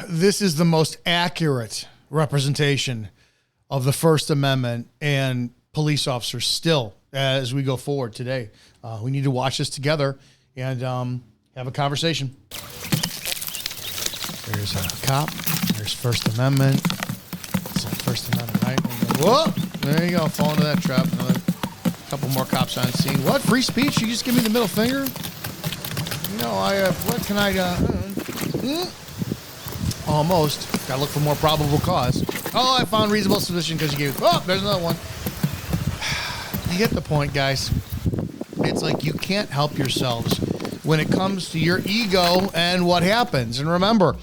this is the most accurate representation of the First Amendment and police officers still as we go forward today. We need to watch this together and have a conversation. There's a cop. There's First Amendment. It's a First Amendment, right? Whoa! There you go. Fall into that trap. Another couple more cops on scene. What? Free speech? You just give me the middle finger? You know, what can I Almost. Gotta look for more probable cause. Oh, I found reasonable suspicion because you gave... Oh, there's another one. You get the point, guys. It's like you can't help yourselves when it comes to your ego and what happens. And remember,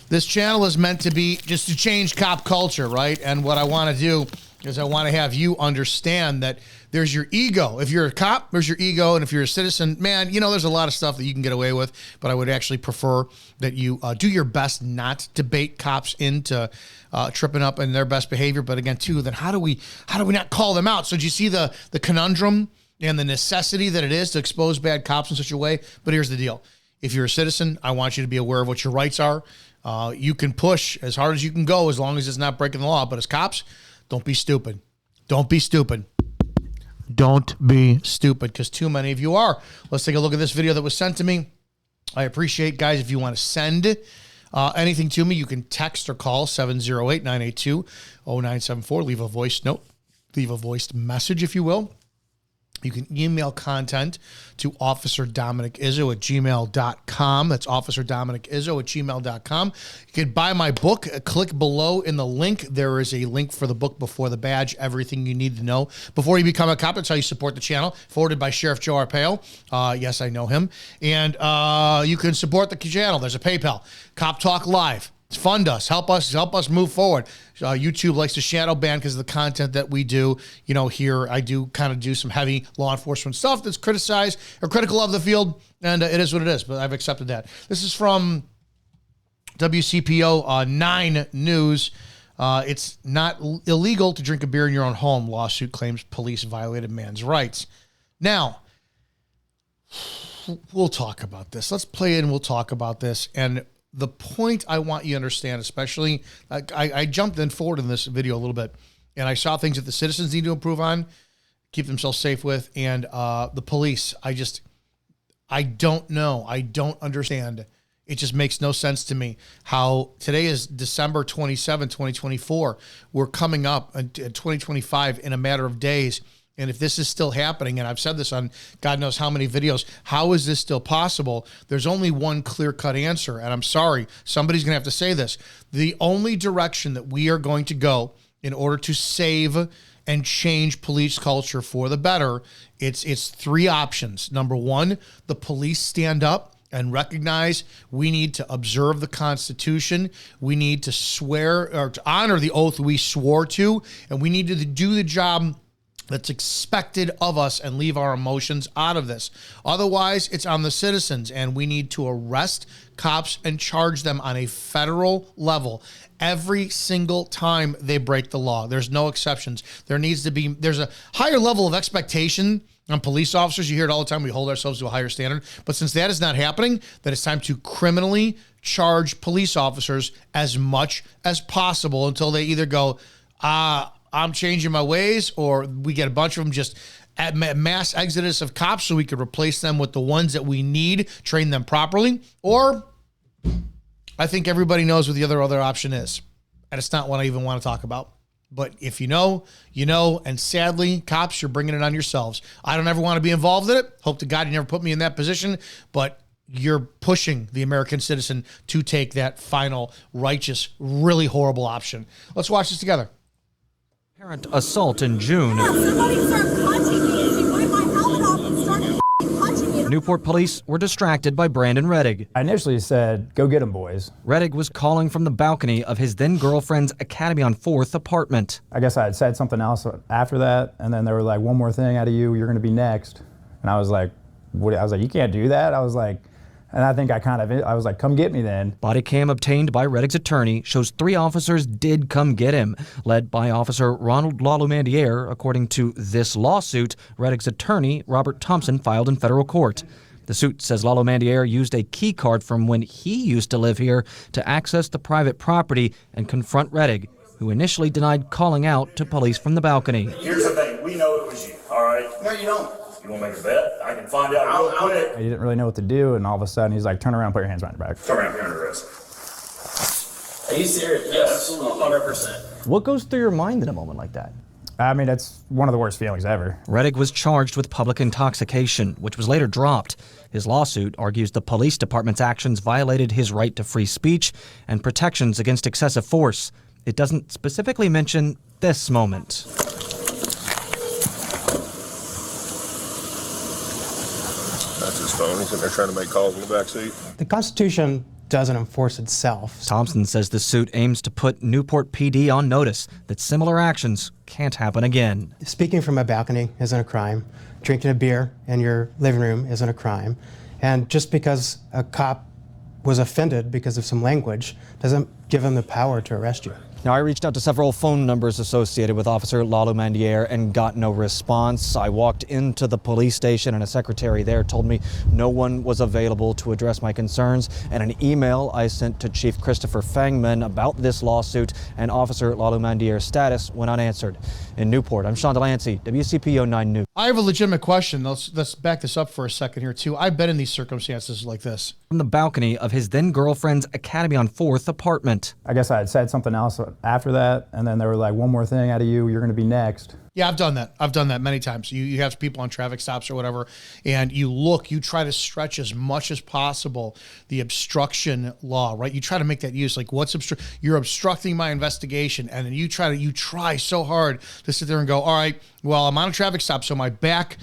this channel is meant to be just to change cop culture, right? And what I want to do is I want to have you understand that there's your ego. If you're a cop, there's your ego. And if you're a citizen, man, you know, there's a lot of stuff that you can get away with, but I would actually prefer that you do your best not to bait cops into tripping up in their best behavior. But again, too, then how do we not call them out? So do you see the conundrum and the necessity that it is to expose bad cops in such a way? But here's the deal. If you're a citizen, I want you to be aware of what your rights are. You can push as hard as you can go as long as it's not breaking the law. But as cops, don't be stupid. Don't be stupid. Don't be stupid, because too many of you are. Let's take a look at this video that was sent to me. I appreciate, guys, if you want to send anything to me, you can text or call 708-982-0974. Leave a voice note. Leave a voiced message, if you will. You can email content to Officer Dominick Izzo at gmail.com. That's Officer Dominick Izzo at gmail.com. You can buy my book. Click below in the link. There is a link for the book Before the Badge, Everything You Need to Know Before You Become a Cop. That's how you support the channel. Forwarded by Sheriff Joe Arpaio. Yes, I know him. And you can support the channel. There's a PayPal. Cop Talk Live. Fund us, help us move forward. YouTube likes to shadow ban because of the content that we do. You know, here I do kind of do some heavy law enforcement stuff that's criticized or critical of the field, and it is what it is. But I've accepted that. This is from WCPO 9 News. It's not illegal to drink a beer in your own home. Lawsuit claims police violated man's rights. Now, we'll talk about this. Let's play it and we'll talk about this. And the point I want you to understand, especially, I jumped in forward in this video a little bit, and I saw things that the citizens need to improve on, keep themselves safe with, and the police. I don't know. I don't understand. It just makes no sense to me how today is December 27, 2024. We're coming up in 2025 in a matter of days. And if this is still happening, and I've said this on God knows how many videos, how is this still possible? There's only one clear-cut answer, and I'm sorry, somebody's going to have to say this. The only direction that we are going to go in order to save and change police culture for the better, it's three options. Number one, the police stand up and recognize we need to observe the Constitution. We need to swear or to honor the oath we swore to, and we need to do the job that's expected of us and leave our emotions out of this. Otherwise, it's on the citizens, and we need to arrest cops and charge them on a federal level every single time they break the law. There's no exceptions. There's a higher level of expectation on police officers. You hear it all the time. We hold ourselves to a higher standard. But since that is not happening, then it's time to criminally charge police officers as much as possible until they either go, I'm changing my ways, or we get a bunch of them just at mass exodus of cops so we could replace them with the ones that we need, train them properly. Or I think everybody knows what the other option is, and it's not what I even want to talk about. But if you know, you know, and sadly, cops, you're bringing it on yourselves. I don't ever want to be involved in it. Hope to God you never put me in that position, but you're pushing the American citizen to take that final righteous, really horrible option. Let's watch this together. Parent assault in June. Somebody started punching me. She wiped my helmet off and started punching me. Newport police were distracted by Brandon Reddig. I initially said, go get him, boys. Reddig was calling from the balcony of his then-girlfriend's Academy on 4th apartment. I guess I had said something else after that, and then they were like, one more thing out of you, you're going to be next. And I was like, what? I was like, you can't do that? I was like, and I think I was like, come get me then. Body cam obtained by Reddig's attorney shows 3 officers did come get him, led by Officer Ronald Lalumandiere. According to this lawsuit, Reddig's attorney, Robert Thompson, filed in federal court. The suit says Lalo Mandiere used a key card from when he used to live here to access the private property and confront Rettig, who initially denied calling out to police from the balcony. Here's the thing, we know it was you, all right? No, you don't. You want to make a bet? I can find out real quick. He didn't really know what to do, and all of a sudden he's like, turn around, put your hands behind your back. Turn around, you're under arrest. Are you serious? Yes, 100%. What goes through your mind in a moment like that? I mean, it's one of the worst feelings ever. Rettig was charged with public intoxication, which was later dropped. His lawsuit argues the police department's actions violated his right to free speech and protections against excessive force. It doesn't specifically mention this moment. That's his phone. He's in there trying to make calls in the back seat. The Constitution doesn't enforce itself. Thompson says the suit aims to put Newport PD on notice that similar actions can't happen again. Speaking from a balcony isn't a crime. Drinking a beer in your living room isn't a crime. And just because a cop was offended because of some language doesn't give him the power to arrest you. Now, I reached out to several phone numbers associated with Officer Lalo Mandiere and got no response. I walked into the police station and a secretary there told me no one was available to address my concerns. And an email I sent to Chief Christopher Fangman about this lawsuit and Officer Lalo Mandiere's status went unanswered. In Newport, I'm Sean Delancey, WCPO 9 News. I have a legitimate question. Let's back this up for a second here, too. I've been in these circumstances like this. From the balcony of his then-girlfriend's Academy on 4th apartment. I guess I had said something else after that, and then they were like, one more thing out of you, you're going to be next. Yeah, I've done that. I've done that many times. You have people on traffic stops or whatever, and you try to stretch as much as possible the obstruction law, right? You try to make that use, like you're obstructing my investigation, and then you try so hard to sit there and go, all right, well, I'm on a traffic stop, so my back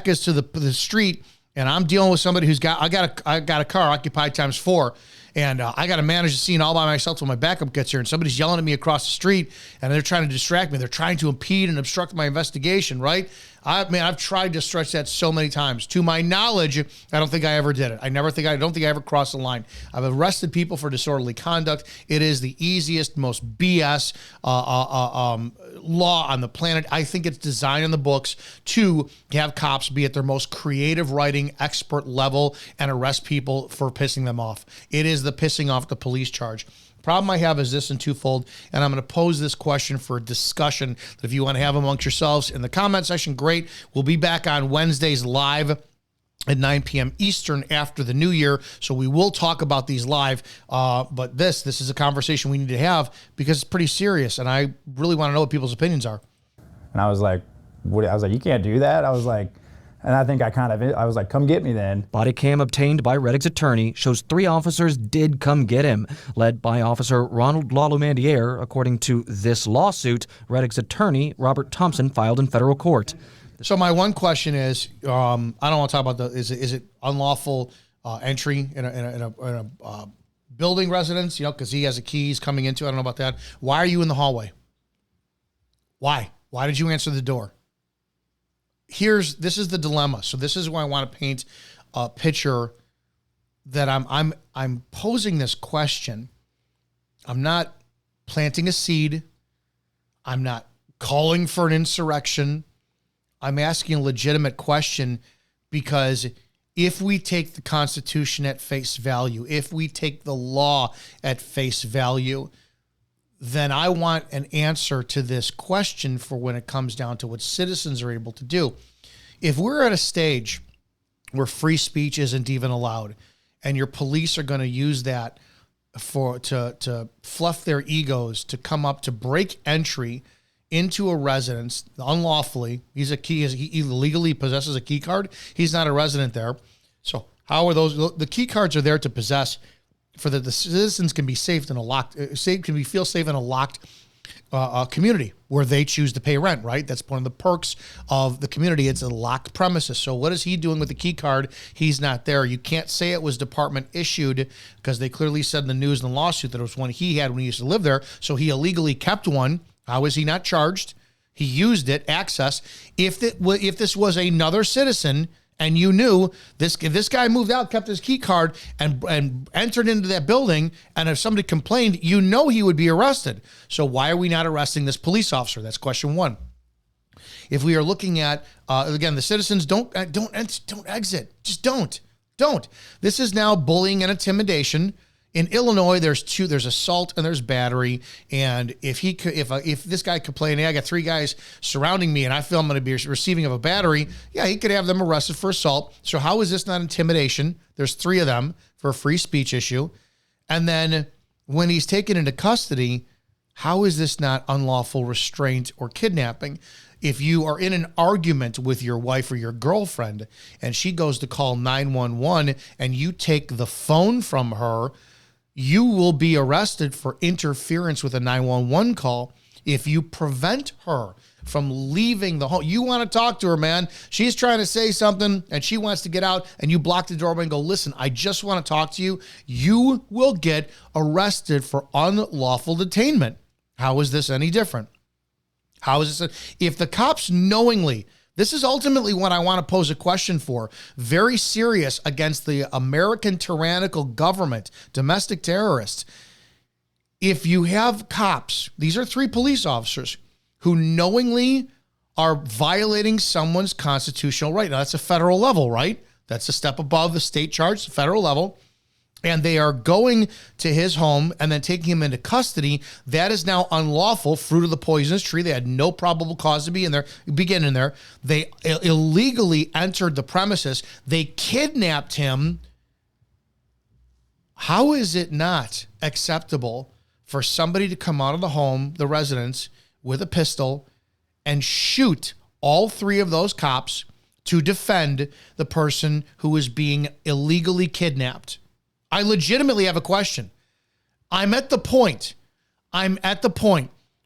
is to the street, and I'm dealing with somebody I got a car occupied times 4. And I got to manage the scene all by myself till my backup gets here. And somebody's yelling at me across the street, and they're trying to distract me. They're trying to impede and obstruct my investigation, right? I've tried to stretch that so many times. To my knowledge, I don't think I ever did it. I don't think I ever crossed the line. I've arrested people for disorderly conduct. It is the easiest, most BS law on the planet. I think it's designed in the books to have cops be at their most creative writing expert level and arrest people for pissing them off. It is the pissing off the police charge. Problem I have is this in twofold, and I'm going to pose this question for discussion that if you want to have amongst yourselves in the comment section, great. We'll be back on Wednesdays live at 9 p.m. Eastern after the new year, so we will talk about these live, but this is a conversation we need to have because it's pretty serious, and I really want to know what people's opinions are. And I was like, you can't do that. And I think I was like, come get me then. Body cam obtained by Rettig's attorney shows 3 officers did come get him, led by Officer Ronald Lalo Mandiere, according to this lawsuit Rettig's attorney, Robert Thompson, filed in federal court. So my one question is, I don't want to talk about is it unlawful entry in a building residence, because he has a key he's coming into. I don't know about that. Why are you in the hallway? Why did you answer the door? This is the dilemma. So this is why I want to paint a picture that I'm posing this question. I'm not planting a seed. I'm not calling for an insurrection. I'm asking a legitimate question because if we take the Constitution at face value, if we take the law at face value, then I want an answer to this question for when it comes down to what citizens are able to do. If we're at a stage where free speech isn't even allowed and your police are going to use that to fluff their egos, to come up to break entry into a residence unlawfully, he illegally possesses a key card. He's not a resident there. So how are those? The key cards are there to possess for the citizens can be safe in a locked, feel safe in a locked community where they choose to pay rent, right? That's one of the perks of the community. It's a locked premises. So what is he doing with the key card? He's not there. You can't say it was department issued because they clearly said in the news and the lawsuit that it was one he had when he used to live there. So he illegally kept one. How is he not charged? He used it, access. If this was another citizen and you knew if this guy moved out, kept his key card, and entered into that building, and if somebody complained, he would be arrested. So why are we not arresting this police officer? That's question one. If we are looking at, again, the citizens don't exit. Just don't. This is now bullying and intimidation. In Illinois, there's assault and there's battery. And if this guy complained, hey, I got 3 guys surrounding me and I feel I'm going to be receiving of a battery, yeah, he could have them arrested for assault. So how is this not intimidation? There's 3 of them for a free speech issue. And then when he's taken into custody, how is this not unlawful restraint or kidnapping? If you are in an argument with your wife or your girlfriend and she goes to call 911 and you take the phone from her, you will be arrested for interference with a 911 call if you prevent her from leaving the home. You want to talk to her, man. She's trying to say something and she wants to get out and you block the doorway and go, listen, I just want to talk to you. You will get arrested for unlawful detainment. How is this any different? How is this? If the cops knowingly, this is ultimately what I want to pose a question for, very serious against the American tyrannical government, domestic terrorists. If you have cops, these are 3 police officers who knowingly are violating someone's constitutional right. Now, that's a federal level, right? That's a step above the state charge, federal level. And they are going to his home and then taking him into custody. That is now unlawful, fruit of the poisonous tree. They had no probable cause to be in there. They illegally entered the premises. They kidnapped him. How is it not acceptable for somebody to come out of the home, the residence, with a pistol and shoot all 3 of those cops to defend the person who is being illegally kidnapped? I legitimately have a question. I'm at the point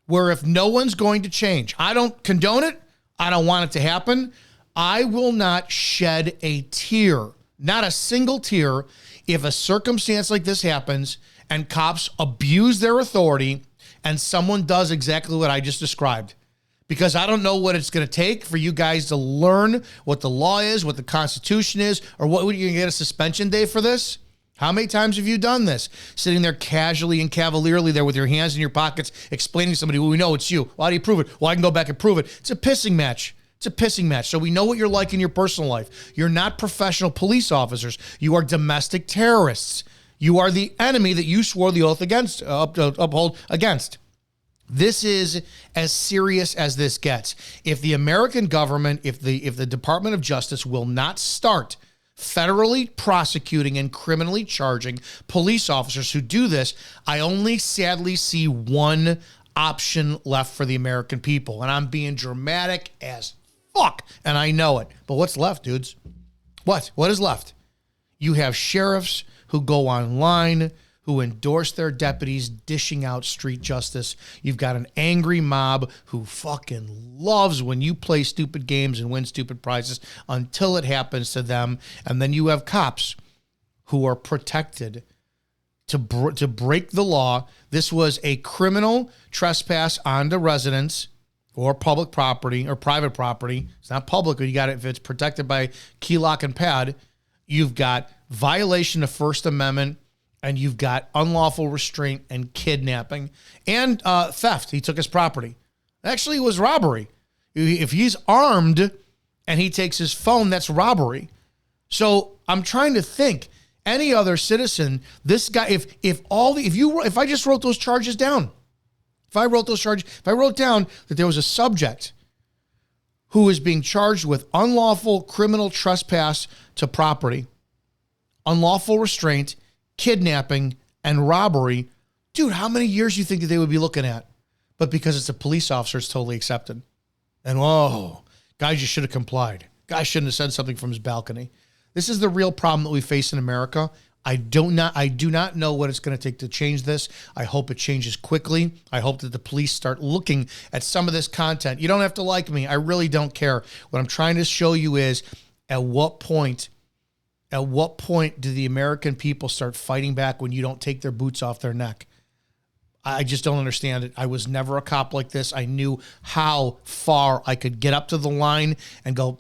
where if no one's going to change, I don't condone it. I don't want it to happen. I will not shed a tear, not a single tear, if a circumstance like this happens and cops abuse their authority and someone does exactly what I just described. Because I don't know what it's going to take for you guys to learn what the law is, what the Constitution is, or what would you get a suspension day for this? How many times have you done this? Sitting there casually and cavalierly there with your hands in your pockets, explaining to somebody, well, we know it's you. Well, how do you prove it? Well, I can go back and prove it. It's a pissing match. So we know what you're like in your personal life. You're not professional police officers. You are domestic terrorists. You are the enemy that you swore the oath against, uphold against. This is as serious as this gets. If the American government, if the Department of Justice will not start federally prosecuting and criminally charging police officers who do this, I only sadly see one option left for the American people. And I'm being dramatic as fuck, and I know it. But what's left, dudes? What is left? You have sheriffs who go online, who endorse their deputies dishing out street justice. You've got an angry mob who fucking loves when you play stupid games and win stupid prizes until it happens to them. And then you have cops who are protected to break the law. This was a criminal trespass onto residence or public property or private property. It's not public. You got it if it's protected by key lock and pad. You've got violation of First Amendment. And you've got unlawful restraint and kidnapping and theft. He took his property. Actually, it was robbery. If he's armed and he takes his phone, that's robbery. So I'm trying to think. Any other citizen, this guy, if I just wrote those charges down, if I wrote down that there was a subject who is being charged with unlawful criminal trespass to property, unlawful restraint, kidnapping, and robbery, dude, how many years do you think that they would be looking at? But because it's a police officer, it's totally accepted. And guys, you should have complied. Guy shouldn't have said something from his balcony. This is the real problem that we face in America. I do not know what it's going to take to change this. I hope it changes quickly. I hope that the police start looking at some of this content. You don't have to like me. I really don't care. What I'm trying to show you is at what point do the American people start fighting back when you don't take their boots off their neck? I just don't understand it. I was never a cop like this. I knew how far I could get up to the line and go,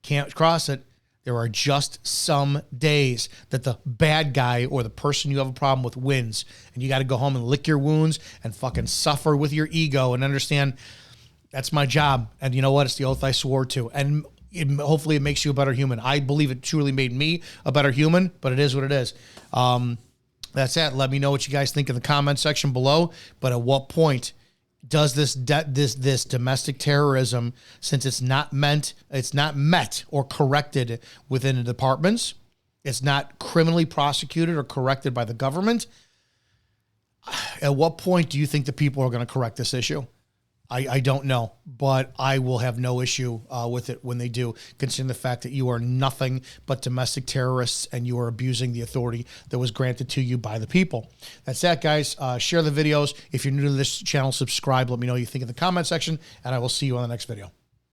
can't cross it. There are just some days that the bad guy or the person you have a problem with wins. And you got to go home and lick your wounds and fucking suffer with your ego and understand That's my job. And you know what? It's the oath I swore to. And hopefully it makes you a better human. I believe it truly made me a better human, but it is what it is. That's it. Let me know what you guys think in the comment section below. But at what point does this domestic terrorism, since it's not met or corrected within the departments, it's not criminally prosecuted or corrected by the government, at what point do you think the people are going to correct this issue? I don't know, but I will have no issue with it when they do, considering the fact that you are nothing but domestic terrorists and you are abusing the authority that was granted to you by the people. That's that, guys. Share the videos. If you're new to this channel, subscribe. Let me know what you think in the comment section, and I will see you on the next video.